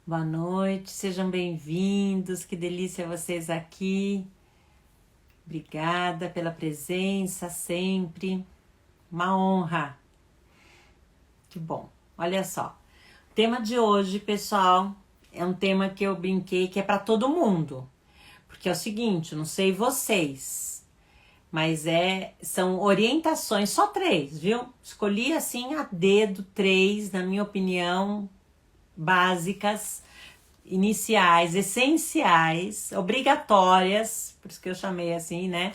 Boa noite, sejam bem-vindos, que delícia vocês aqui. Obrigada pela presença sempre, uma honra. Que bom, olha só. O tema de hoje, pessoal, é um tema que eu brinquei que é para todo mundo. Porque é o seguinte, não sei vocês, mas são orientações, só 3, viu? Escolhi assim a dedo 3, na minha opinião, básicas, iniciais, essenciais, obrigatórias, por isso que eu chamei assim, né?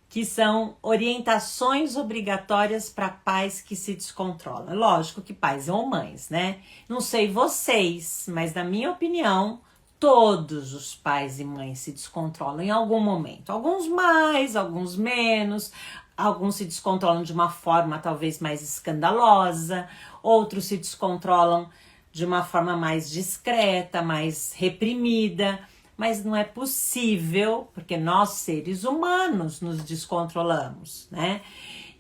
Que são orientações obrigatórias para pais que se descontrolam. Lógico que pais ou mães, né? Não sei vocês, mas na minha opinião, todos os pais e mães se descontrolam em algum momento. Alguns mais, alguns menos. Alguns se descontrolam de uma forma talvez mais escandalosa, outros se descontrolam de uma forma mais discreta, mais reprimida, mas não é possível, porque nós seres humanos nos descontrolamos, né?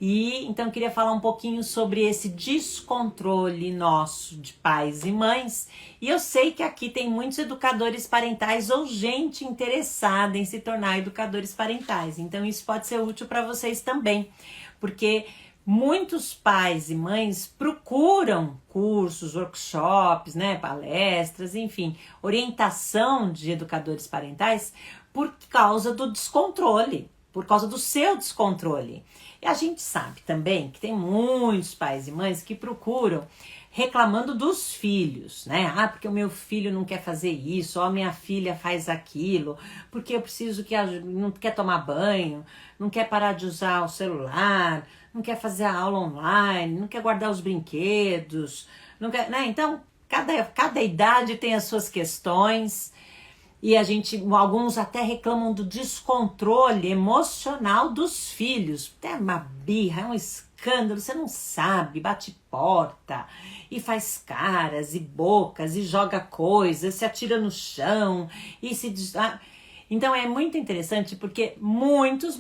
E então eu queria falar um pouquinho sobre esse descontrole nosso de pais e mães. E eu sei que aqui tem muitos educadores parentais ou gente interessada em se tornar educadores parentais. Então isso pode ser útil para vocês também, porque muitos pais e mães procuram cursos, workshops, né, palestras, enfim, orientação de educadores parentais por causa do descontrole, por causa do seu descontrole. E a gente sabe também que tem muitos pais e mães que procuram reclamando dos filhos, né? Ah, porque o meu filho não quer fazer isso, ou a minha filha faz aquilo, porque eu preciso que não quer tomar banho, não quer parar de usar o celular, não quer fazer a aula online, não quer guardar os brinquedos, não quer, né? Então, cada idade tem as suas questões. E alguns até reclamam do descontrole emocional dos filhos. É uma birra, é um escândalo, você não sabe, bate porta, e faz caras e bocas, e joga coisas, se atira no chão, e Então é muito interessante porque muitos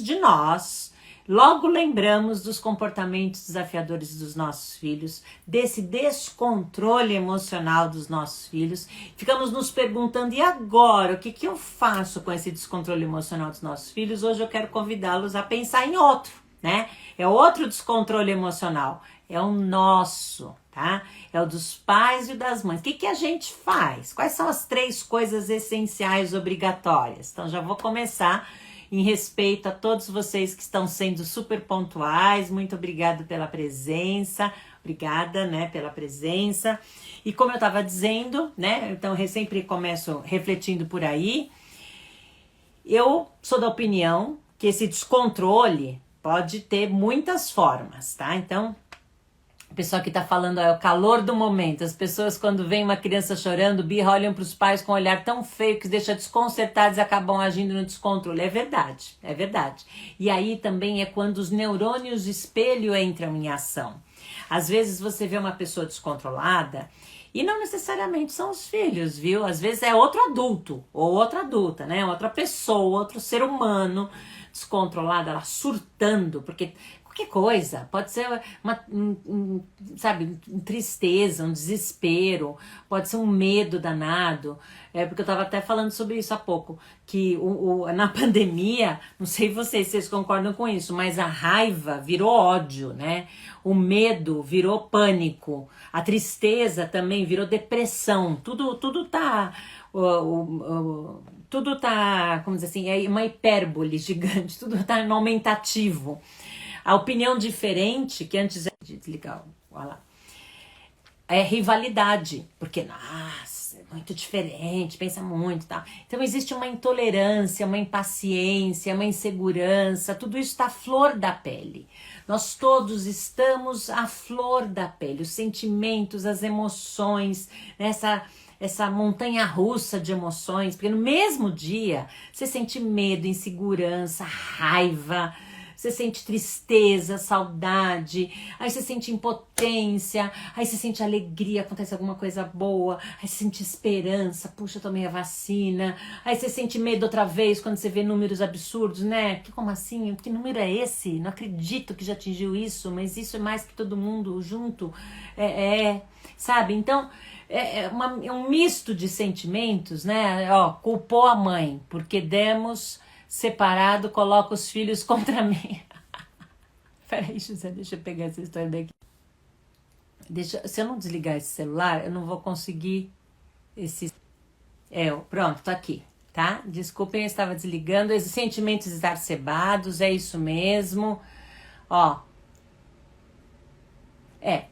de nós logo lembramos dos comportamentos desafiadores dos nossos filhos, desse descontrole emocional dos nossos filhos. Ficamos nos perguntando, e agora? O que eu faço com esse descontrole emocional dos nossos filhos? Hoje eu quero convidá-los a pensar em outro, né? É outro descontrole emocional. É o nosso, tá? É o dos pais e o das mães. O que a gente faz? Quais são as 3 coisas essenciais obrigatórias? Então já vou começar em respeito a todos vocês que estão sendo super pontuais. Muito obrigada pela presença. Obrigada, né, pela presença. E como eu estava dizendo, né, então eu sempre começo refletindo por aí. Eu sou da opinião que esse descontrole pode ter muitas formas, tá? Então, o pessoal que tá falando é o calor do momento. As pessoas, quando vem uma criança chorando, birra, olham para os pais com um olhar tão feio que os deixa desconcertados e acabam agindo no descontrole. É verdade, é verdade. E aí também é quando os neurônios espelho entram em ação. Às vezes você vê uma pessoa descontrolada e não necessariamente são os filhos, viu? Às vezes é outro adulto ou outra adulta, né? Outra pessoa, outro ser humano descontrolada, ela surtando, porque qualquer coisa, pode ser sabe, tristeza, um desespero, pode ser um medo danado, porque eu estava até falando sobre isso há pouco, que na pandemia, não sei vocês concordam com isso, mas a raiva virou ódio, né? O medo virou pânico, a tristeza também virou depressão, tudo tá... tudo tá, como dizer assim, é uma hipérbole gigante, tudo tá no aumentativo. A opinião diferente, que antes era de desligar, olha lá, é rivalidade, porque, nossa, é muito diferente, pensa muito e tal. Então existe uma intolerância, uma impaciência, uma insegurança, tudo isso está à flor da pele. Nós todos estamos à flor da pele, os sentimentos, as emoções, essa montanha russa de emoções, porque no mesmo dia você sente medo, insegurança, raiva, você sente tristeza, saudade, aí você sente impotência, aí você sente alegria, acontece alguma coisa boa, aí você sente esperança, puxa, eu tomei a vacina, aí você sente medo outra vez quando você vê números absurdos, né? Como assim? Que número é esse? Não acredito que já atingiu isso, mas isso é mais que todo mundo junto, sabe? Então, é um misto de sentimentos, né? Ó, culpou a mãe, porque demos separado, coloca os filhos contra mim. Peraí, José, deixa eu pegar essa história daqui. Se eu não desligar esse celular, eu não vou conseguir esse... pronto, tá aqui, tá? Desculpem, eu estava desligando. Esses sentimentos exacerbados, é isso mesmo. Ó,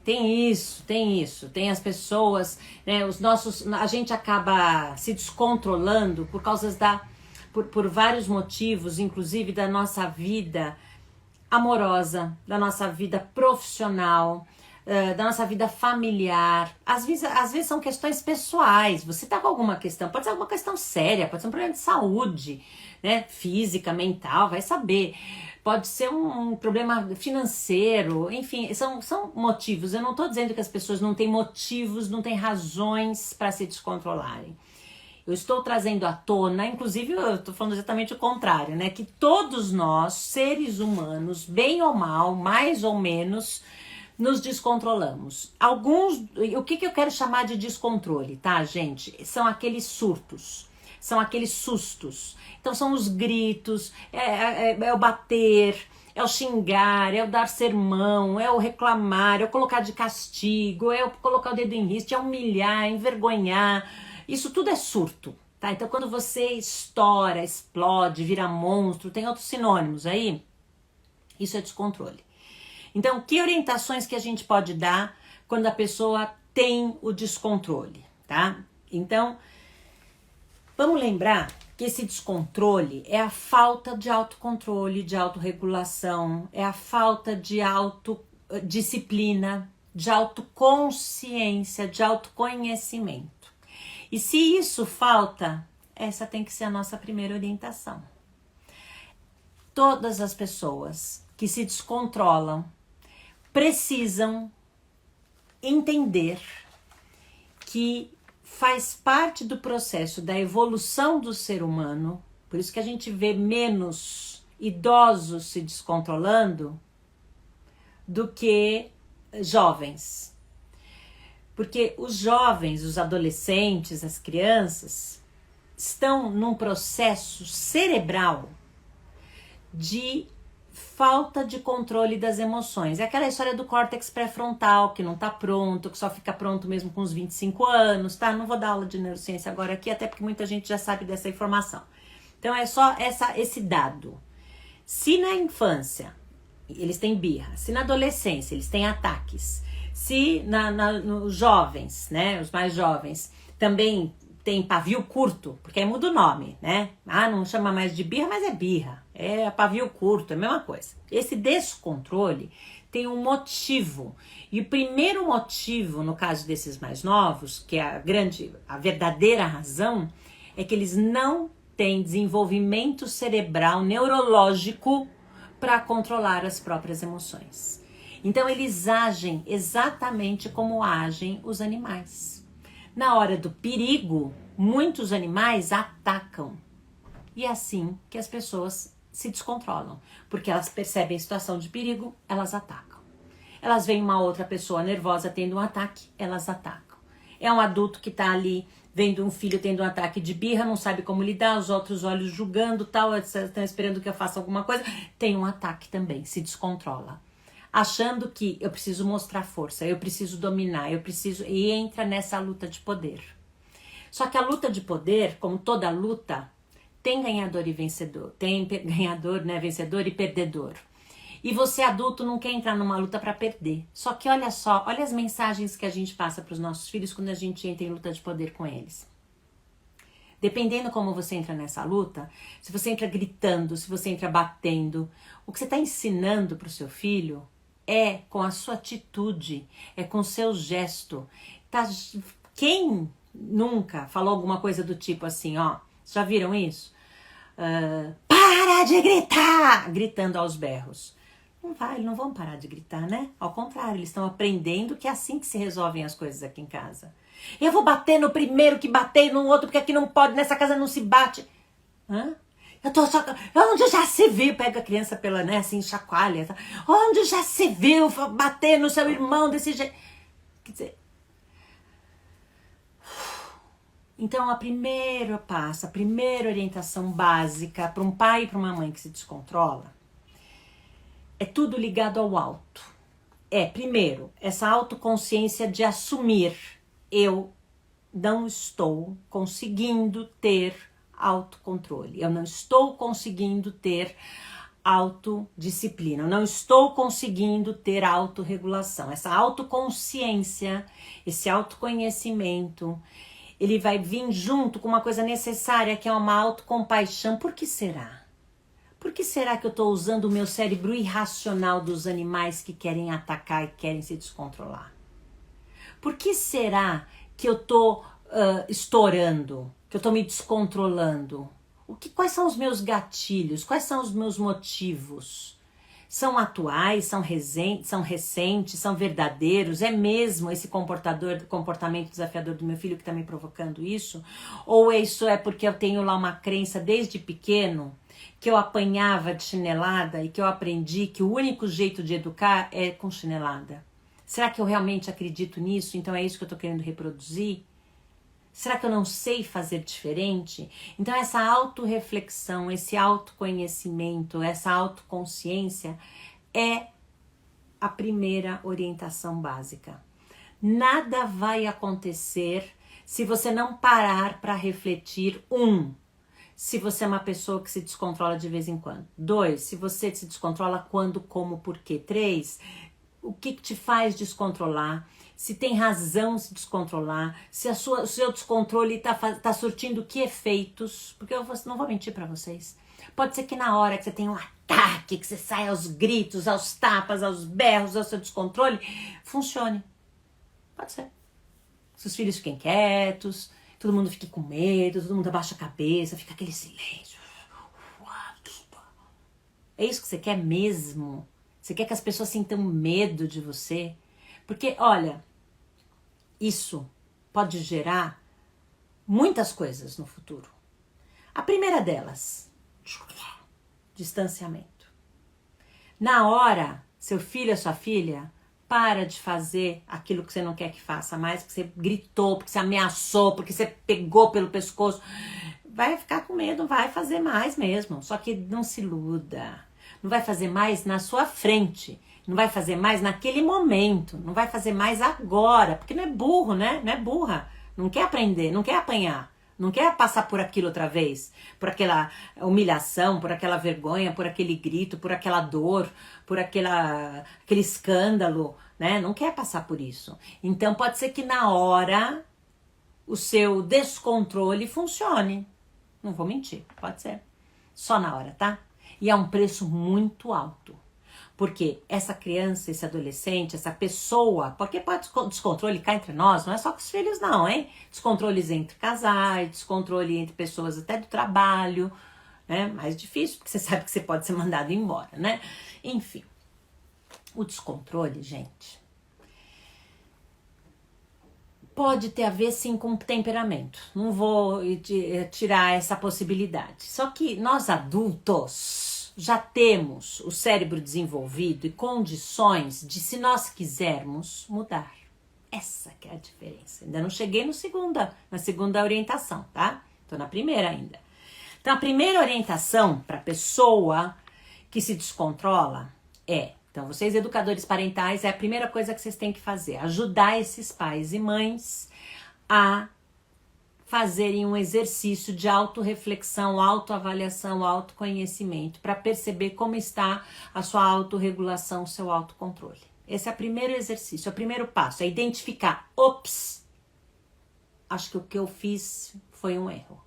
tem isso, tem as pessoas, né, a gente acaba se descontrolando por causa por vários motivos, inclusive da nossa vida amorosa, da nossa vida profissional, da nossa vida familiar. Às vezes são questões pessoais. Você tá com alguma questão, pode ser alguma questão séria, pode ser um problema de saúde, né, física, mental, vai saber. Pode ser um problema financeiro, enfim, são motivos. Eu não estou dizendo que as pessoas não têm motivos, não têm razões para se descontrolarem. Eu estou trazendo à tona, inclusive eu estou falando exatamente o contrário, né? Que todos nós, seres humanos, bem ou mal, mais ou menos, nos descontrolamos. O que eu quero chamar de descontrole, tá, gente? São aqueles surtos, são aqueles sustos. Então são os gritos, é o bater, é o xingar, é o dar sermão, é o reclamar, é o colocar de castigo, é o colocar o dedo em risco, é humilhar, é envergonhar. Isso tudo é surto, tá? Então quando você estoura, explode, vira monstro, tem outros sinônimos aí, isso é descontrole. Então, que orientações que a gente pode dar quando a pessoa tem o descontrole, tá? Então, vamos lembrar que esse descontrole é a falta de autocontrole, de autorregulação, é a falta de autodisciplina, de autoconsciência, de autoconhecimento. E se isso falta, essa tem que ser a nossa primeira orientação. Todas as pessoas que se descontrolam precisam entender que faz parte do processo da evolução do ser humano, por isso que a gente vê menos idosos se descontrolando do que jovens. Porque os jovens, os adolescentes, as crianças, estão num processo cerebral de falta de controle das emoções. É aquela história do córtex pré-frontal, que não tá pronto, que só fica pronto mesmo com uns 25 anos, tá? Não vou dar aula de neurociência agora aqui, até porque muita gente já sabe dessa informação. Então é só esse dado. Se na infância eles têm birra, se na adolescência eles têm ataques, se nos jovens, né, os mais jovens, também tem pavio curto, porque aí muda o nome, né? Ah, não chama mais de birra, mas é birra. É pavio curto, é a mesma coisa. Esse descontrole tem um motivo. E o primeiro motivo, no caso desses mais novos, que é a verdadeira razão, é que eles não têm desenvolvimento cerebral, neurológico, para controlar as próprias emoções. Então eles agem exatamente como agem os animais. Na hora do perigo, muitos animais atacam. E é assim que as pessoas se descontrolam. Porque elas percebem a situação de perigo, elas atacam. Elas veem uma outra pessoa nervosa tendo um ataque, elas atacam. É um adulto que está ali vendo um filho tendo um ataque de birra, não sabe como lidar, os outros olhos julgando, tal, estão esperando que eu faça alguma coisa, tem um ataque também, se descontrola. Achando que eu preciso mostrar força, eu preciso dominar, e entra nessa luta de poder. Só que a luta de poder, como toda luta, tem ganhador e vencedor, tem ganhador, né, vencedor e perdedor. E você adulto não quer entrar numa luta para perder. Só que olha só, olha as mensagens que a gente passa para os nossos filhos quando a gente entra em luta de poder com eles. Dependendo como você entra nessa luta, se você entra gritando, se você entra batendo, o que você está ensinando para o seu filho é com a sua atitude, é com o seu gesto. Quem nunca falou alguma coisa do tipo assim, ó, já viram isso? Para de gritar! Gritando aos berros. Eles não vão parar de gritar, né? Ao contrário, eles estão aprendendo que é assim que se resolvem as coisas aqui em casa. Eu vou bater no primeiro que bater no outro, porque aqui não pode, nessa casa não se bate. Hã? Eu tô só... Onde já se viu? Pega a criança pela, né, assim, chacoalha. Tá? Onde já se viu bater no seu irmão desse jeito? Quer dizer, Então, a primeira passo, a primeira orientação básica para um pai e para uma mãe que se descontrola é tudo ligado ao alto. Primeiro, essa autoconsciência de assumir: eu não estou conseguindo ter autocontrole, eu não estou conseguindo ter autodisciplina, eu não estou conseguindo ter autorregulação. Essa autoconsciência, esse autoconhecimento, ele vai vir junto com uma coisa necessária, que é uma autocompaixão. Por que será? Por que será que eu estou usando o meu cérebro irracional dos animais que querem atacar e querem se descontrolar? Por que será que eu estou estourando, que eu estou me descontrolando? Quais são os meus gatilhos? Quais são os meus motivos? São atuais, são recentes, são verdadeiros? É mesmo esse comportamento desafiador do meu filho que está me provocando isso? Ou isso é porque eu tenho lá uma crença desde pequeno, que eu apanhava de chinelada e que eu aprendi que o único jeito de educar é com chinelada? Será que eu realmente acredito nisso? Então é isso que eu estou querendo reproduzir? Será que eu não sei fazer diferente? Então essa autorreflexão, esse autoconhecimento, essa autoconsciência é a primeira orientação básica. Nada vai acontecer se você não parar para refletir. Se você é uma pessoa que se descontrola de vez em quando. 2, se você se descontrola quando, como, por quê. 3, o que te faz descontrolar? Se tem razão se descontrolar, se o seu descontrole tá surtindo que efeitos, porque eu não vou mentir para vocês. Pode ser que na hora que você tem um ataque, que você sai aos gritos, aos tapas, aos berros, ao seu descontrole, funcione. Pode ser. Se os filhos fiquem quietos, todo mundo fique com medo, todo mundo abaixa a cabeça, fica aquele silêncio. É isso que você quer mesmo? Você quer que as pessoas sintam medo de você? Porque, olha, isso pode gerar muitas coisas no futuro. A primeira delas, distanciamento. Na hora, seu filho ou sua filha para de fazer aquilo que você não quer que faça mais, porque você gritou, porque você ameaçou, porque você pegou pelo pescoço. Vai ficar com medo, vai fazer mais mesmo. Só que não se iluda. Não vai fazer mais na sua frente. Não vai fazer mais naquele momento, não vai fazer mais agora, porque não é burro, né? Não é burra, não quer aprender, não quer apanhar, não quer passar por aquilo outra vez, por aquela humilhação, por aquela vergonha, por aquele grito, por aquela dor, por aquele escândalo, né? Não quer passar por isso. Então pode ser que na hora o seu descontrole funcione. Não vou mentir, pode ser. Só na hora, tá? E é um preço muito alto. Porque essa criança, esse adolescente, essa pessoa, porque pode descontrole cá entre nós, não é só com os filhos não, hein? Descontroles entre casais, descontrole entre pessoas até do trabalho, né? Mais difícil, porque você sabe que você pode ser mandado embora, né? Enfim, o descontrole, gente, pode ter a ver sim com temperamento. Não vou tirar essa possibilidade. Só que nós adultos já temos o cérebro desenvolvido e condições de, se nós quisermos, mudar. Essa que é a diferença. Ainda não cheguei na segunda orientação, tá? Tô na primeira ainda. Então, a primeira orientação para a pessoa que se descontrola então, vocês educadores parentais, é a primeira coisa que vocês têm que fazer, ajudar esses pais e mães a fazerem um exercício de autorreflexão, autoavaliação, autoconhecimento, para perceber como está a sua autorregulação, o seu autocontrole. Esse é o primeiro exercício, é o primeiro passo, é identificar, acho que o que eu fiz foi um erro.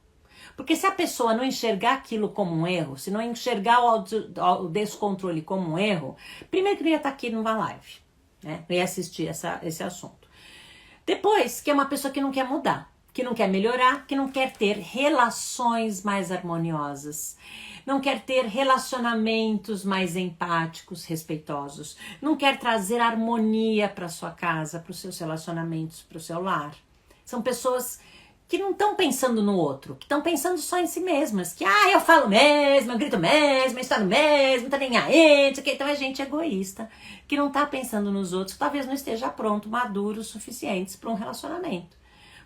Porque se a pessoa não enxergar aquilo como um erro, se não enxergar o descontrole como um erro, primeiro que não ia estar aqui numa live, né? Não ia assistir esse assunto. Depois, que é uma pessoa que não quer mudar, que não quer melhorar, que não quer ter relações mais harmoniosas, não quer ter relacionamentos mais empáticos, respeitosos, não quer trazer harmonia para sua casa, para os seus relacionamentos, para o seu lar. São pessoas que não estão pensando no outro, que estão pensando só em si mesmas, que eu falo mesmo, eu grito mesmo, eu estouro mesmo, não tá nem aí, então é gente egoísta, que não tá pensando nos outros, que talvez não esteja pronto, maduro o suficiente para um relacionamento.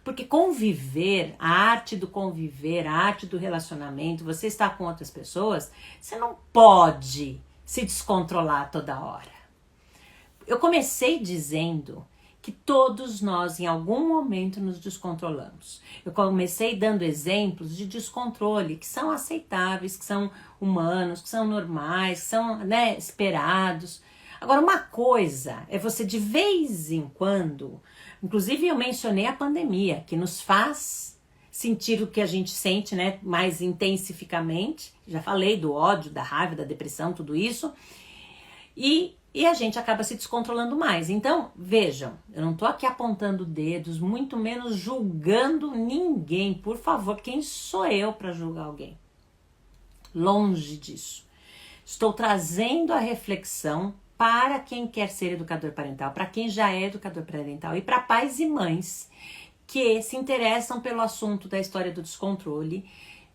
Porque conviver, a arte do conviver, a arte do relacionamento, você está com outras pessoas, você não pode se descontrolar toda hora. Eu comecei dizendo que todos nós em algum momento nos descontrolamos. Eu comecei dando exemplos de descontrole que são aceitáveis, que são humanos, que são normais, que são, né, esperados. Agora, uma coisa é você de vez em quando, inclusive eu mencionei a pandemia, que nos faz sentir o que a gente sente, né, mais intensificamente. Já falei do ódio, da raiva, da depressão, tudo isso. E a gente acaba se descontrolando mais. Então, vejam, eu não tô aqui apontando dedos, muito menos julgando ninguém. Por favor, quem sou eu para julgar alguém? Longe disso. Estou trazendo a reflexão para quem quer ser educador parental, para quem já é educador parental e para pais e mães que se interessam pelo assunto da história do descontrole.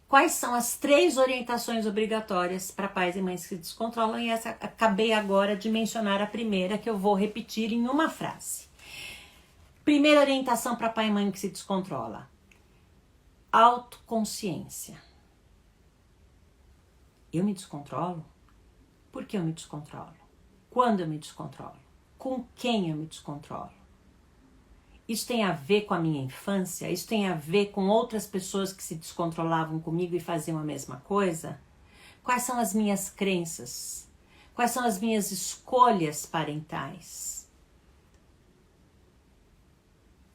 Quais são as 3 orientações obrigatórias para pais e mães que se descontrolam? E essa acabei agora de mencionar a primeira, que eu vou repetir em uma frase. Primeira orientação para pai e mãe que se descontrola: autoconsciência. Eu me descontrolo? Por que eu me descontrolo? Quando eu me descontrolo? Com quem eu me descontrolo? Isso tem a ver com a minha infância? Isso tem a ver com outras pessoas que se descontrolavam comigo e faziam a mesma coisa? Quais são as minhas crenças? Quais são as minhas escolhas parentais?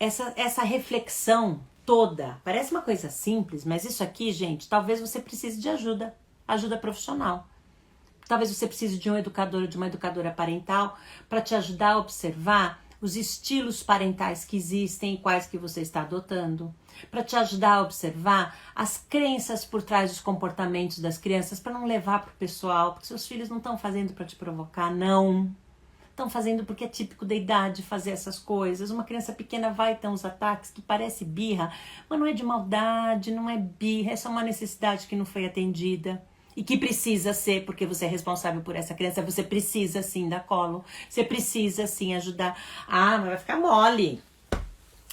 Essa reflexão toda, parece uma coisa simples, mas isso aqui, gente, talvez você precise de ajuda profissional. Talvez você precise de um educador ou de uma educadora parental para te ajudar a observar os estilos parentais que existem e quais que você está adotando, para te ajudar a observar as crenças por trás dos comportamentos das crianças, para não levar para o pessoal, porque seus filhos não estão fazendo para te provocar, não. Estão fazendo porque é típico da idade fazer essas coisas. Uma criança pequena vai ter uns ataques que parece birra, mas não é de maldade, não é birra, é só uma necessidade que não foi atendida. E que precisa ser, porque você é responsável por essa criança, você precisa sim dar colo, você precisa sim ajudar. Ah, mas vai ficar mole.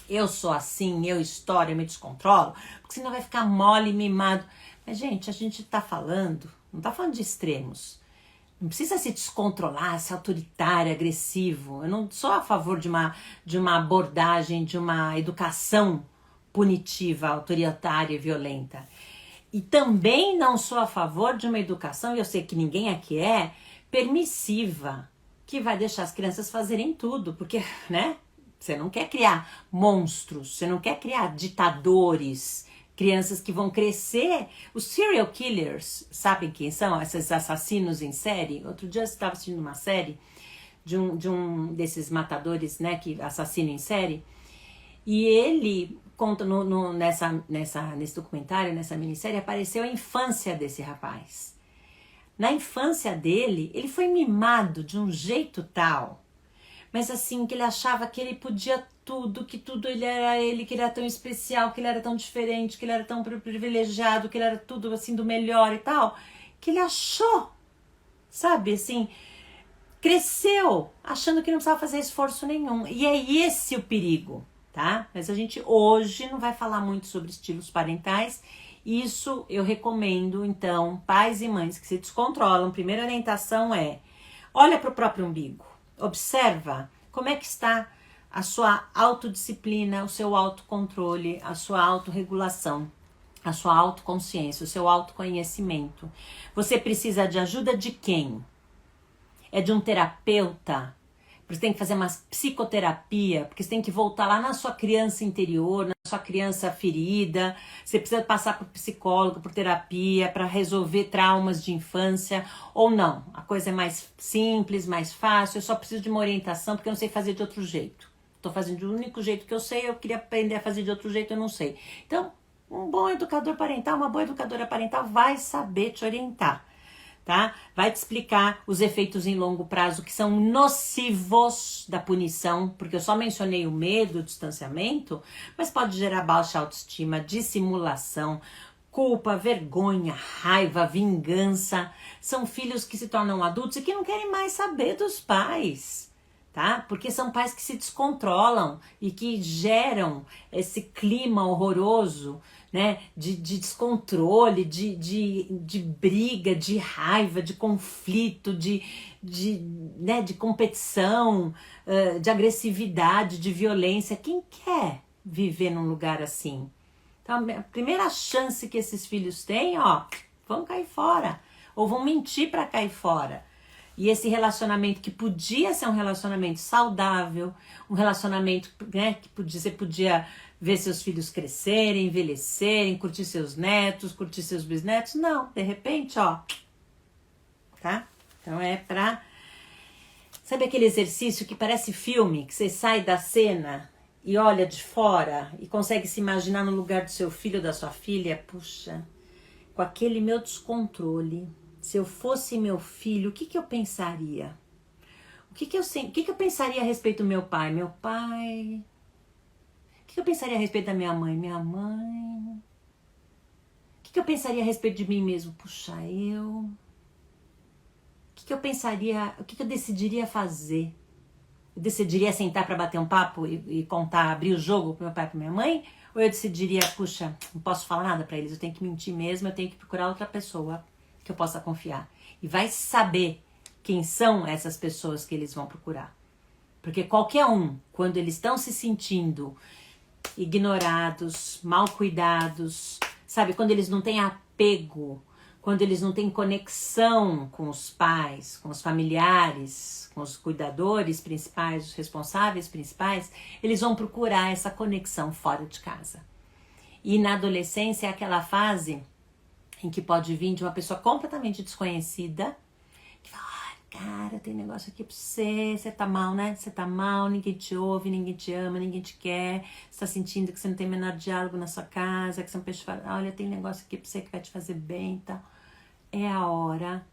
Eu sou assim, eu estouro, eu me descontrolo, porque senão vai ficar mole, mimado. Mas, gente, a gente tá falando, não tá falando de extremos. Não precisa se descontrolar, ser autoritário, agressivo. Eu não sou a favor de uma abordagem, de uma educação punitiva, autoritária e violenta. E também não sou a favor de uma educação, e eu sei que ninguém aqui é, permissiva, que vai deixar as crianças fazerem tudo, porque, né, você não quer criar monstros, você não quer criar ditadores, crianças que vão crescer. Os serial killers, sabem quem são? Esses assassinos em série. Outro dia eu estava assistindo uma série de um desses matadores, né, que assassinam em série, e ele conta nesse documentário, nessa minissérie, apareceu a infância desse rapaz. Na infância dele, ele foi mimado de um jeito tal, mas assim, que ele achava que ele podia tudo, que tudo ele, que ele era tão especial, que ele era tão diferente, que ele era tão privilegiado, que ele era tudo assim do melhor e tal, que ele achou, sabe, assim, cresceu achando que não precisava fazer esforço nenhum. E é esse o perigo. Tá? Mas a gente hoje não vai falar muito sobre estilos parentais. Isso eu recomendo, então, pais e mães que se descontrolam. Primeira orientação é: olha para o próprio umbigo, observa como é que está a sua autodisciplina, o seu autocontrole, a sua autorregulação, a sua autoconsciência, o seu autoconhecimento. Você precisa de ajuda de quem? É de um terapeuta? Porque você tem que fazer uma psicoterapia, porque você tem que voltar lá na sua criança interior, na sua criança ferida. Você precisa passar por psicólogo, por terapia, para resolver traumas de infância. Ou não, a coisa é mais simples, mais fácil. Eu só preciso de uma orientação, porque eu não sei fazer de outro jeito. Estou fazendo do único jeito que eu sei, eu queria aprender a fazer de outro jeito, eu não sei. Então, um bom educador parental, uma boa educadora parental vai saber te orientar. Tá? Vai te explicar os efeitos em longo prazo que são nocivos da punição, porque eu só mencionei o medo, o distanciamento, mas pode gerar baixa autoestima, dissimulação, culpa, vergonha, raiva, vingança. São filhos que se tornam adultos e que não querem mais saber dos pais. tá? Porque são pais que se descontrolam e que geram esse clima horroroso, né? De descontrole, de briga, de raiva, de conflito, né? De competição, de agressividade, de violência. Quem quer viver num lugar assim? Então, a primeira chance que esses filhos têm, ó, vão cair fora. Ou vão mentir para cair fora. E esse relacionamento que podia ser um relacionamento saudável, um relacionamento, né, que você podia ver seus filhos crescerem, envelhecerem, curtir seus netos, curtir seus bisnetos. Não, de repente, ó, tá? Então é pra... Sabe aquele exercício que parece filme, que você sai da cena e olha de fora e consegue se imaginar no lugar do seu filho ou da sua filha? Puxa, com aquele meu descontrole, se eu fosse meu filho, o que eu pensaria? O que eu pensaria a respeito do meu pai? Meu pai... O que eu pensaria a respeito da minha mãe? Minha mãe... O que eu pensaria a respeito de mim mesmo? Puxa, eu... O que eu pensaria... O que eu decidiria fazer? Eu decidiria sentar para bater um papo e contar, abrir o jogo pro meu pai e pra minha mãe? Ou eu decidiria, puxa, não posso falar nada para eles, eu tenho que mentir mesmo, eu tenho que procurar outra pessoa que eu possa confiar. E vai saber quem são essas pessoas que eles vão procurar. Porque qualquer um, quando eles estão se sentindo ignorados, mal cuidados, sabe? Quando eles não têm apego, quando eles não têm conexão com os pais, com os familiares, com os cuidadores principais, os responsáveis principais, eles vão procurar essa conexão fora de casa. E na adolescência é aquela fase em que pode vir de uma pessoa completamente desconhecida, que fala, cara, tem negócio aqui pra você, você tá mal, né? Você tá mal, ninguém te ouve, ninguém te ama, ninguém te quer, você tá sentindo que você não tem o menor diálogo na sua casa, que você não pode falar, olha, tem negócio aqui pra você que vai te fazer bem e tal. É a hora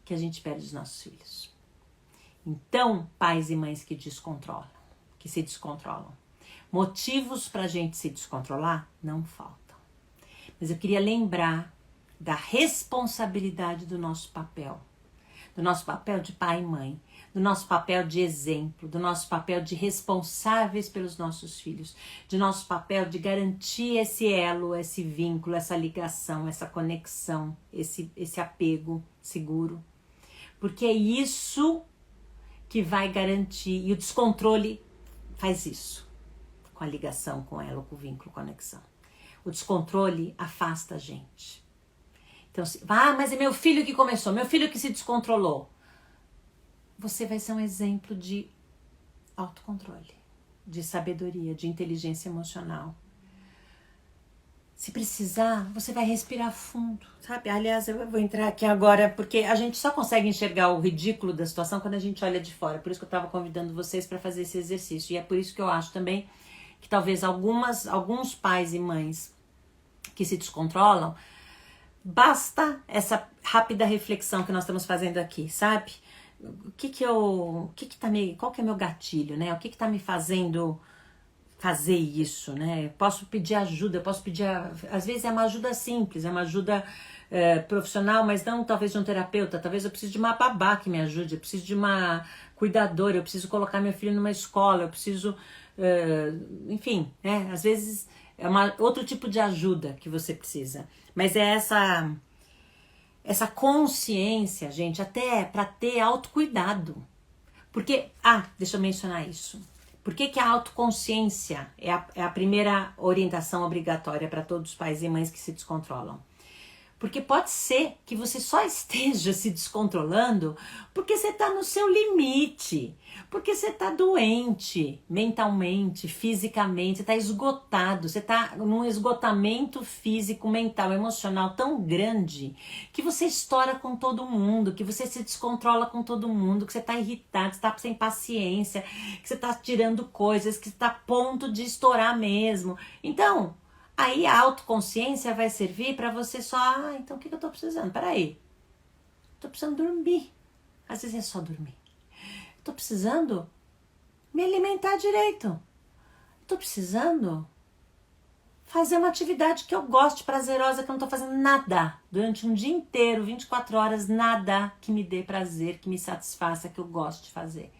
que a gente perde os nossos filhos. Então, pais e mães que descontrolam, que se descontrolam. Motivos pra gente se descontrolar não faltam. Mas eu queria lembrar da responsabilidade do nosso papel. Do nosso papel de pai e mãe. Do nosso papel de exemplo. Do nosso papel de responsáveis pelos nossos filhos. Do nosso papel de garantir esse elo, esse vínculo, essa ligação, essa conexão, esse apego seguro. Porque é isso que vai garantir. E o descontrole faz isso. Com a ligação, com elo, com o vínculo, conexão. O descontrole afasta a gente. Então, mas é meu filho que começou, meu filho que se descontrolou. Você vai ser um exemplo de autocontrole, de sabedoria, de inteligência emocional. Se precisar, você vai respirar fundo, sabe? Aliás, eu vou entrar aqui agora, porque a gente só consegue enxergar o ridículo da situação quando a gente olha de fora. Por isso que eu estava convidando vocês para fazer esse exercício. E é por isso que eu acho também que talvez alguns pais e mães que se descontrolam, basta essa rápida reflexão que nós estamos fazendo aqui, sabe? Qual que é meu gatilho, né? O que tá me fazendo fazer isso, né? Eu posso pedir ajuda, às vezes é uma ajuda simples, é uma ajuda profissional, mas não talvez de um terapeuta, talvez eu preciso de uma babá que me ajude, eu preciso de uma cuidadora, eu preciso colocar meu filho numa escola, eu preciso, enfim, né? Às vezes é outro tipo de ajuda que você precisa. Mas é essa consciência, gente, até para ter autocuidado. Porque, deixa eu mencionar isso. Por que a autoconsciência é a primeira orientação obrigatória para todos os pais e mães que se descontrolam? Porque pode ser que você só esteja se descontrolando porque você está no seu limite, porque você está doente mentalmente, fisicamente, você está esgotado, você está num esgotamento físico, mental, emocional tão grande que você estoura com todo mundo, que você se descontrola com todo mundo, que você está irritado, que você está sem paciência, que você está tirando coisas, que você está a ponto de estourar mesmo. Então, aí a autoconsciência vai servir para você só, então o que eu tô precisando? Peraí, tô precisando dormir. Às vezes é só dormir. Tô precisando me alimentar direito. Tô precisando fazer uma atividade que eu goste, prazerosa, que eu não tô fazendo nada. Durante um dia inteiro, 24 horas, nada que me dê prazer, que me satisfaça, que eu goste de fazer.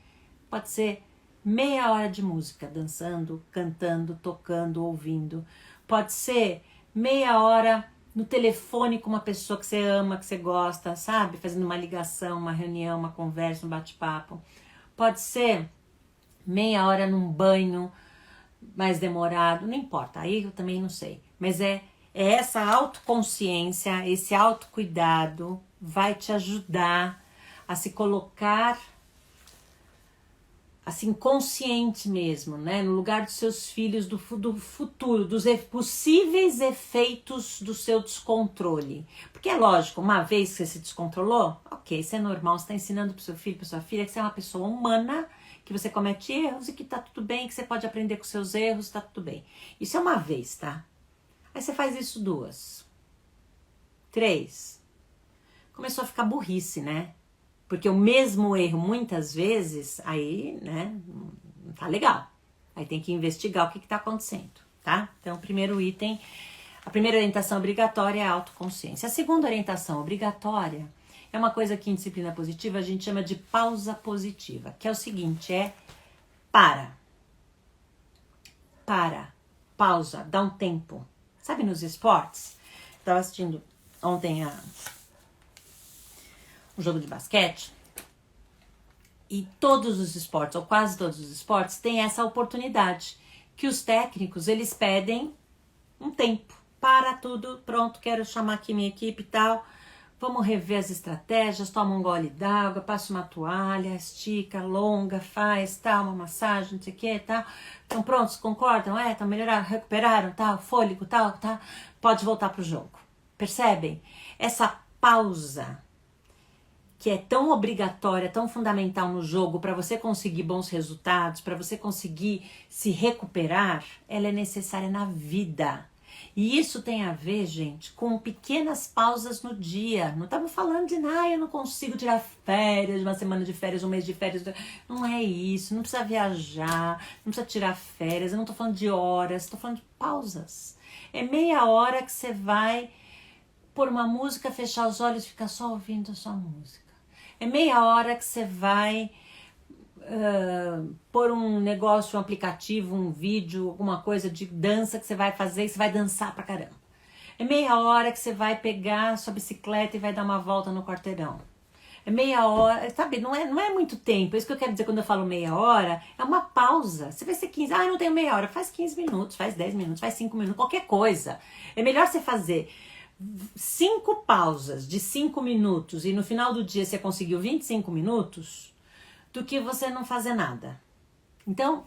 Pode ser meia hora de música, dançando, cantando, tocando, ouvindo. Pode ser meia hora no telefone com uma pessoa que você ama, que você gosta, sabe? Fazendo uma ligação, uma reunião, uma conversa, um bate-papo. Pode ser meia hora num banho mais demorado, não importa, aí eu também não sei. Mas é essa autoconsciência, esse autocuidado vai te ajudar a se colocar assim, consciente mesmo, né? No lugar dos seus filhos, do futuro, dos possíveis efeitos do seu descontrole. Porque é lógico, uma vez que você se descontrolou, ok, isso é normal, você está ensinando para o seu filho, para sua filha, que você é uma pessoa humana, que você comete erros e que tá tudo bem, que você pode aprender com seus erros, tá tudo bem. Isso é uma vez, tá? Aí você faz isso 2, 3. Começou a ficar burrice, né? Porque o mesmo erro, muitas vezes, aí, né, não tá legal. Aí tem que investigar o que tá acontecendo, tá? Então, o primeiro item, a primeira orientação obrigatória é a autoconsciência. A segunda orientação obrigatória é uma coisa que em disciplina positiva a gente chama de pausa positiva, que é o seguinte, para, pausa, dá um tempo. Sabe nos esportes? Tava assistindo ontem um jogo de basquete, e todos os esportes, ou quase todos os esportes, têm essa oportunidade, que os técnicos, eles pedem um tempo, para tudo, pronto, quero chamar aqui minha equipe e tal, vamos rever as estratégias, toma um gole d'água, passa uma toalha, estica, alonga, faz, tal, uma massagem, não sei o que, tal, estão prontos, concordam, estão melhorando, recuperaram, tal, fôlego, tal, tá, pode voltar pro jogo, percebem? Essa pausa, que é tão obrigatória, tão fundamental no jogo para você conseguir bons resultados, para você conseguir se recuperar, ela é necessária na vida. E isso tem a ver, gente, com pequenas pausas no dia. Não estamos falando de, eu não consigo tirar férias, uma semana de férias, um mês de férias. Não é isso, não precisa viajar, não precisa tirar férias, eu não estou falando de horas, estou falando de pausas. É meia hora que você vai pôr uma música, fechar os olhos e ficar só ouvindo a sua música. É meia hora que você vai pôr um negócio, um aplicativo, um vídeo, alguma coisa de dança que você vai fazer e você vai dançar pra caramba. É meia hora que você vai pegar a sua bicicleta e vai dar uma volta no quarteirão. É meia hora, sabe, não é muito tempo. É isso que eu quero dizer quando eu falo meia hora, é uma pausa. Você vai ser 15, eu não tenho meia hora, faz 15 minutos, faz 10 minutos, faz 5 minutos, qualquer coisa. É melhor você fazer 5 pausas de 5 minutos e no final do dia você conseguiu 25 minutos do que você não fazer nada. Então,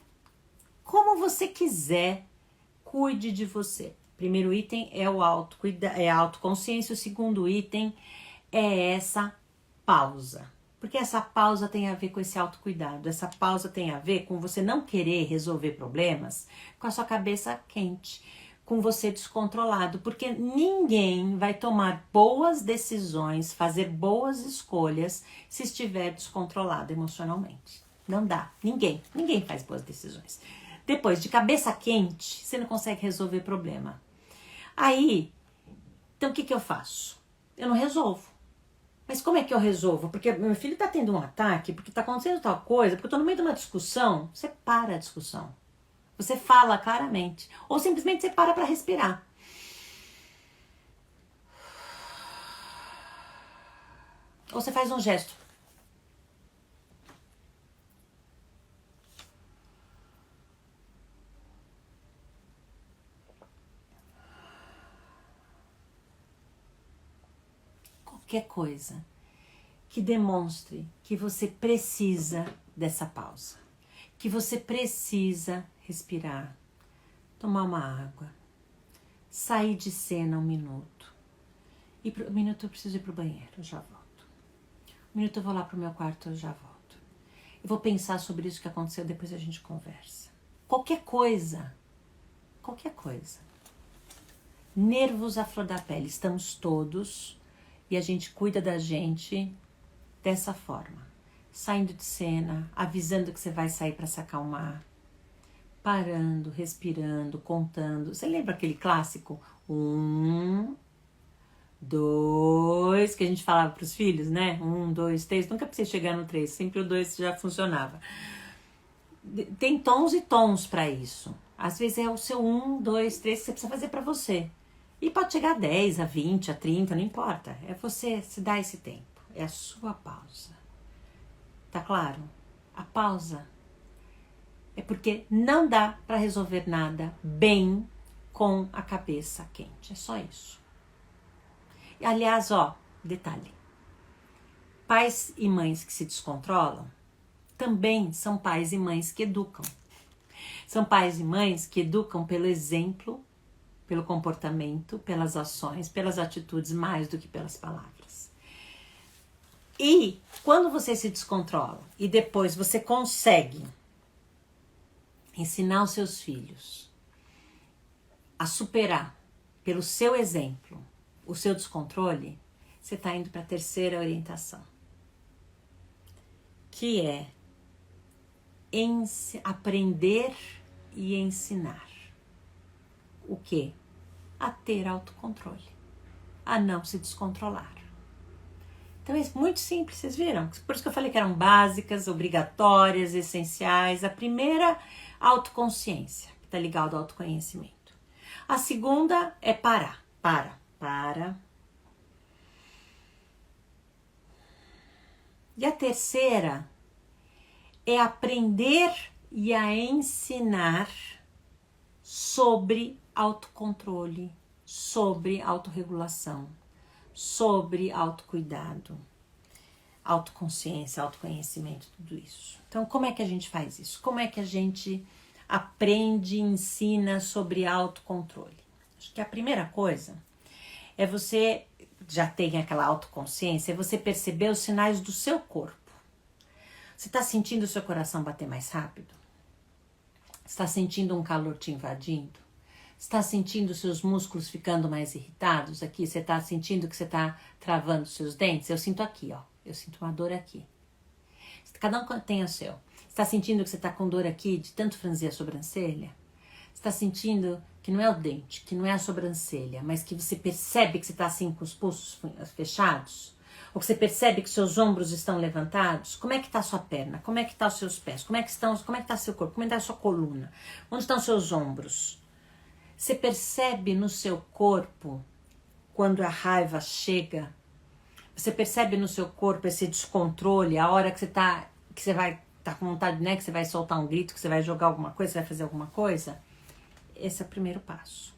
como você quiser, cuide de você. Primeiro item é a autoconsciência, o segundo item é essa pausa. Porque essa pausa tem a ver com esse autocuidado, essa pausa tem a ver com você não querer resolver problemas com a sua cabeça quente, com você descontrolado, porque ninguém vai tomar boas decisões, fazer boas escolhas se estiver descontrolado emocionalmente. Não dá, ninguém faz boas decisões. Depois, de cabeça quente, você não consegue resolver problema. Aí, então o que eu faço? Eu não resolvo. Mas como é que eu resolvo? Porque meu filho tá tendo um ataque, porque tá acontecendo tal coisa, porque eu tô no meio de uma discussão. Você para a discussão. Você fala claramente. Ou simplesmente você para respirar. Ou você faz um gesto. Qualquer coisa que demonstre que você precisa dessa pausa. Que você precisa respirar, tomar uma água, sair de cena um minuto. Um minuto eu preciso ir pro banheiro, eu já volto. Um minuto eu vou lá pro meu quarto, eu já volto. Eu vou pensar sobre isso que aconteceu, depois a gente conversa. Qualquer coisa. Nervos à flor da pele, estamos todos e a gente cuida da gente dessa forma. Saindo de cena, avisando que você vai sair para se acalmar, parando, respirando, contando. Você lembra aquele clássico? 1, 2, que a gente falava para os filhos, né? 1, 2, 3. Nunca precisei chegar no 3, sempre o 2 já funcionava. tem tons e tons para isso. Às vezes é o seu 1, 2, 3 que você precisa fazer para você. E pode chegar a 10, a 20, a 30, não importa. É você se dar esse tempo. É a sua pausa. Tá claro? A pausa é porque não dá para resolver nada bem com a cabeça quente. É só isso. E, aliás, detalhe. Pais e mães que se descontrolam também são pais e mães que educam. São pais e mães que educam pelo exemplo, pelo comportamento, pelas ações, pelas atitudes, mais do que pelas palavras. E quando você se descontrola e depois você consegue ensinar os seus filhos a superar pelo seu exemplo o seu descontrole, você está indo para a terceira orientação, que é aprender e ensinar. O quê? A ter autocontrole, a não se descontrolar. Então é muito simples, vocês viram? Por isso que eu falei que eram básicas, obrigatórias, essenciais. A primeira, autoconsciência, que está ligado ao autoconhecimento. A segunda é parar. Para. E a terceira é aprender e a ensinar sobre autocontrole, sobre autorregulação, sobre autocuidado, autoconsciência, autoconhecimento, tudo isso. Então, como é que a gente faz isso? Como é que a gente aprende e ensina sobre autocontrole? Acho que a primeira coisa é você, já tem aquela autoconsciência, é você perceber os sinais do seu corpo. Você está sentindo o seu coração bater mais rápido? Está sentindo um calor te invadindo? Está sentindo os seus músculos ficando mais irritados aqui? Você está sentindo que você está travando os seus dentes? Eu sinto aqui, eu sinto uma dor aqui. Cada um tem o seu. Está sentindo que você está com dor aqui de tanto franzir a sobrancelha? Está sentindo que não é o dente, que não é a sobrancelha, mas que você percebe que você está assim com os pulsos fechados? Ou que você percebe que seus ombros estão levantados? Como é que está a sua perna? Como é que estão os seus pés? Como é que está seu corpo? Como é que está a sua coluna? Onde estão os seus ombros? Você percebe no seu corpo quando a raiva chega? Você percebe no seu corpo esse descontrole, a hora que você vai estar com vontade, né? Que você vai soltar um grito, que você vai jogar alguma coisa, você vai fazer alguma coisa? Esse é o primeiro passo.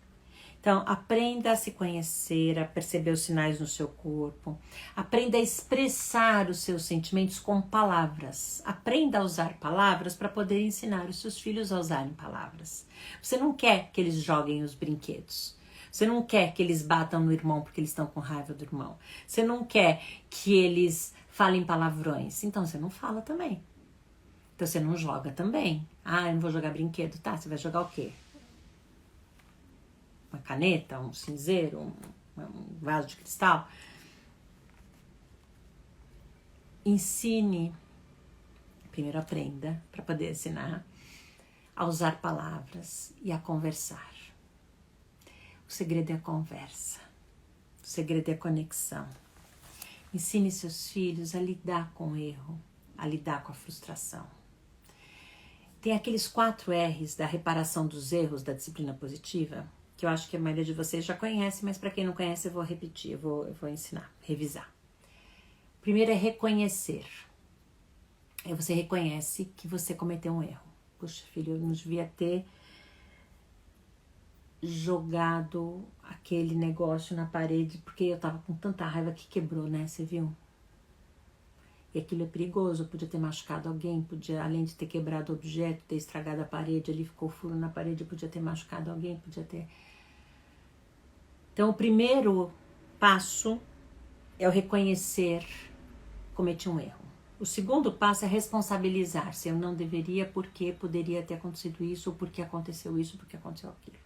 Então, aprenda a se conhecer, a perceber os sinais no seu corpo. Aprenda a expressar os seus sentimentos com palavras. Aprenda a usar palavras para poder ensinar os seus filhos a usarem palavras. Você não quer que eles joguem os brinquedos. Você não quer que eles batam no irmão porque eles estão com raiva do irmão. Você não quer que eles falem palavrões. Então, você não fala também. Então, você não joga também. Ah, eu não vou jogar brinquedo. Tá, você vai jogar o quê? Uma caneta, um cinzeiro, um vaso de cristal. Ensine, primeiro aprenda para poder ensinar a usar palavras e a conversar. O segredo é a conversa, o segredo é a conexão. Ensine seus filhos a lidar com o erro, a lidar com a frustração. Tem aqueles 4 R's da reparação dos erros da disciplina positiva, que eu acho que a maioria de vocês já conhece, mas para quem não conhece eu vou repetir, eu vou ensinar, revisar. Primeiro é reconhecer. Aí você reconhece que você cometeu um erro. Puxa, filho, eu não devia ter jogado aquele negócio na parede, porque eu tava com tanta raiva que quebrou, né? Você viu? E aquilo é perigoso, podia ter machucado alguém, podia, além de ter quebrado o objeto, ter estragado a parede, ali ficou furo na parede, podia ter machucado alguém, podia ter... Então, o primeiro passo é o reconhecer que cometi um erro. O segundo passo é responsabilizar-se. Eu não deveria, porque poderia ter acontecido isso, ou porque aconteceu isso, porque aconteceu aquilo.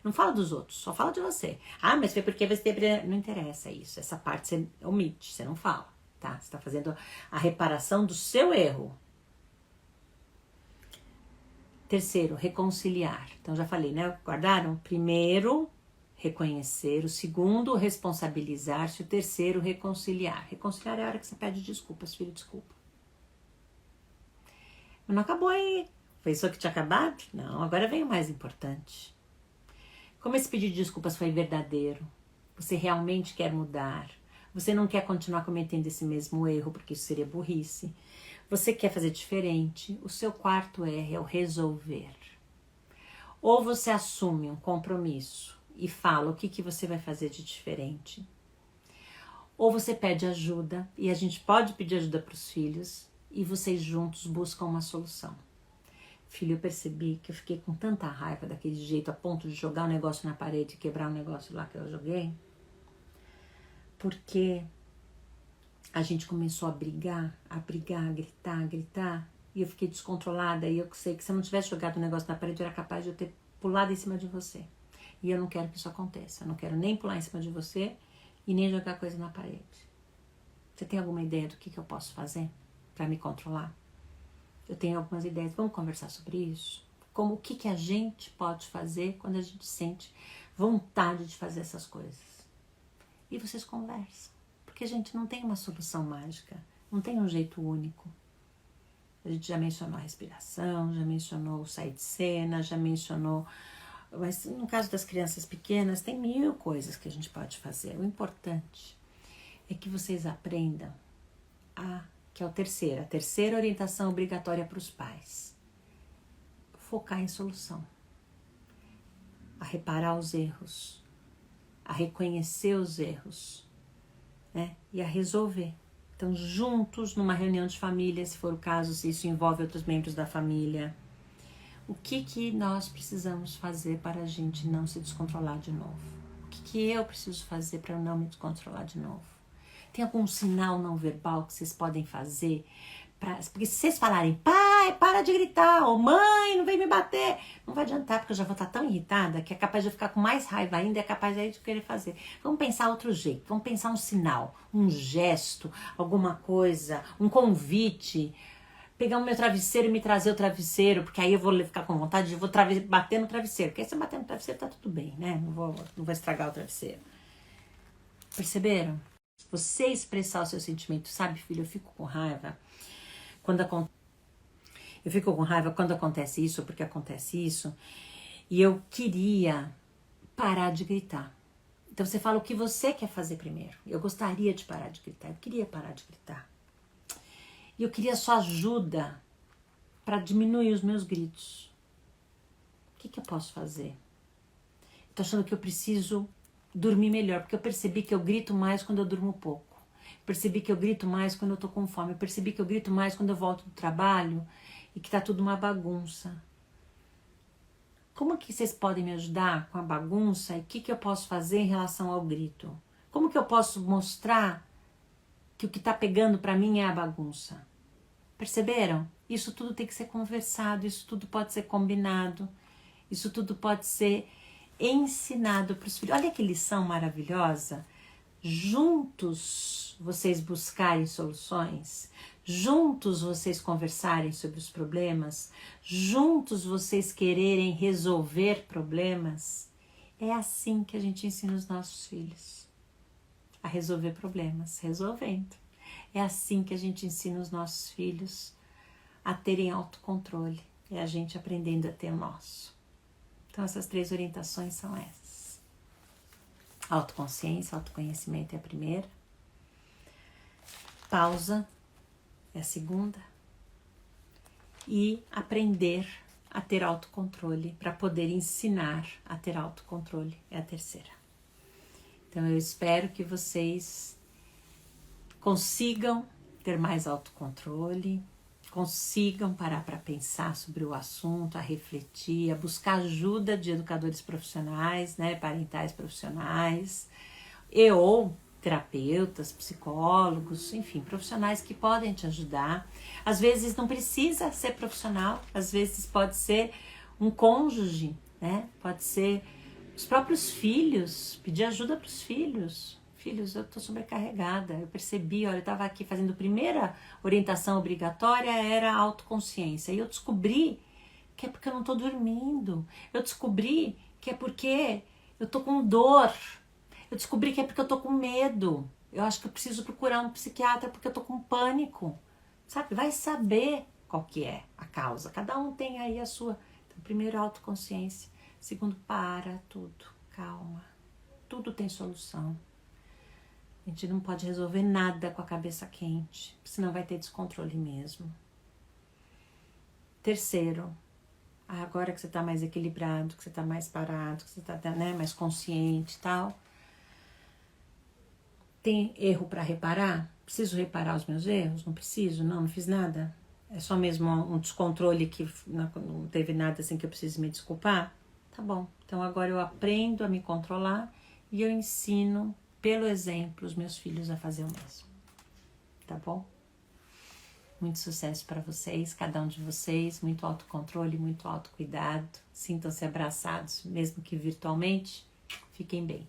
Não fala dos outros, só fala de você. Ah, mas foi porque você teve... Não interessa isso. Essa parte você omite, você não fala, tá? Você está fazendo a reparação do seu erro. Terceiro, reconciliar. Então, já falei, né? Guardaram? Primeiro, reconhecer. O segundo, responsabilizar-se. O terceiro, reconciliar. Reconciliar é a hora que você pede desculpas, filho, desculpa. Mas não acabou aí. Pensou que tinha acabado? Não, agora vem o mais importante. Como esse pedido de desculpas foi verdadeiro, você realmente quer mudar, você não quer continuar cometendo esse mesmo erro, porque isso seria burrice, você quer fazer diferente, o seu quarto R é o resolver. Ou você assume um compromisso e fala o que você vai fazer de diferente, ou você pede ajuda, e a gente pode pedir ajuda para os filhos, e vocês juntos buscam uma solução. Filho, eu percebi que eu fiquei com tanta raiva daquele jeito, a ponto de jogar um negócio na parede e quebrar um negócio lá que eu joguei, porque a gente começou a brigar, gritar, e eu fiquei descontrolada, e eu sei que se eu não tivesse jogado o negócio na parede, eu era capaz de eu ter pulado em cima de você. E eu não quero que isso aconteça, eu não quero nem pular em cima de você e nem jogar coisa na parede. Você tem alguma ideia do que eu posso fazer para me controlar? Eu tenho algumas ideias, vamos conversar sobre isso? Como o que a gente pode fazer quando a gente sente vontade de fazer essas coisas? E vocês conversam, porque a gente não tem uma solução mágica, não tem um jeito único. A gente já mencionou a respiração, já mencionou o sair de cena, já mencionou... Mas no caso das crianças pequenas, tem 1000 coisas que a gente pode fazer. O importante é que vocês aprendam que é a terceira orientação obrigatória para os pais. Focar em solução. A reparar os erros. A reconhecer os erros. Né? E a resolver. Então, juntos, numa reunião de família, se for o caso, se isso envolve outros membros da família, o que nós precisamos fazer para a gente não se descontrolar de novo? O que eu preciso fazer para não me descontrolar de novo? Tem algum sinal não verbal que vocês podem fazer? Porque se vocês falarem, pai, para de gritar, ou mãe, não vem me bater, não vai adiantar, porque eu já vou estar tão irritada que é capaz de eu ficar com mais raiva ainda, é capaz aí de querer fazer. Vamos pensar outro jeito, vamos pensar um sinal, um gesto, alguma coisa, um convite. Pegar o meu travesseiro e me trazer o travesseiro, porque aí eu vou ficar com vontade de bater no travesseiro. Porque aí se eu bater no travesseiro tá tudo bem, né? Não vou estragar o travesseiro. Perceberam? Se você expressar o seu sentimento, sabe, filho, eu fico com raiva quando acontece isso, porque acontece isso, e eu queria parar de gritar. Então você fala o que você quer fazer primeiro. Eu gostaria de parar de gritar, eu queria parar de gritar. E eu queria sua ajuda para diminuir os meus gritos. O que eu posso fazer? Estou achando que eu preciso dormir melhor, porque eu percebi que eu grito mais quando eu durmo pouco. Percebi que eu grito mais quando eu estou com fome. Eu percebi que eu grito mais quando eu volto do trabalho e que está tudo uma bagunça. Como que vocês podem me ajudar com a bagunça e o que eu posso fazer em relação ao grito? Como que eu posso mostrar que o que está pegando para mim é a bagunça? Perceberam? Isso tudo tem que ser conversado, isso tudo pode ser combinado, isso tudo pode ser ensinado para os filhos. Olha que lição maravilhosa. Juntos vocês buscarem soluções, juntos vocês conversarem sobre os problemas, juntos vocês quererem resolver problemas. É assim que a gente ensina os nossos filhos a resolver problemas, resolvendo. É assim que a gente ensina os nossos filhos a terem autocontrole. É a gente aprendendo a ter o nosso. Então essas 3 orientações são essas. Autoconsciência, autoconhecimento é a primeira. Pausa é a segunda. E aprender a ter autocontrole para poder ensinar a ter autocontrole é a terceira. Então eu espero que vocês consigam ter mais autocontrole, consigam parar para pensar sobre o assunto, a refletir, a buscar ajuda de educadores profissionais, né, parentais profissionais, ou terapeutas, psicólogos, enfim, profissionais que podem te ajudar. Às vezes não precisa ser profissional, às vezes pode ser um cônjuge, né? Pode ser os próprios filhos, pedir ajuda para os filhos. Filhos, eu tô sobrecarregada, eu percebi, olha, eu tava aqui fazendo a primeira orientação obrigatória, era a autoconsciência, e eu descobri que é porque eu não tô dormindo, eu descobri que é porque eu tô com dor, eu descobri que é porque eu tô com medo, eu acho que eu preciso procurar um psiquiatra porque eu tô com pânico, sabe? Vai saber, qual que é a causa. Cada um tem aí a sua. Então, primeiro, autoconsciência. Segundo, para tudo, calma. Tudo tem solução. A gente não pode resolver nada com a cabeça quente, senão vai ter descontrole mesmo. Terceiro, agora que você está mais equilibrado, que você está mais parado, que você está, né, mais consciente e tal, tem erro para reparar? Preciso reparar os meus erros? Não preciso? Não fiz nada? É só mesmo um descontrole que não teve nada assim que eu preciso me desculpar? Tá bom. Então agora eu aprendo a me controlar e eu ensino, pelo exemplo, os meus filhos a fazer o mesmo. Tá bom? Muito sucesso para vocês, cada um de vocês, muito autocontrole, muito autocuidado. Sintam-se abraçados, mesmo que virtualmente. Fiquem bem.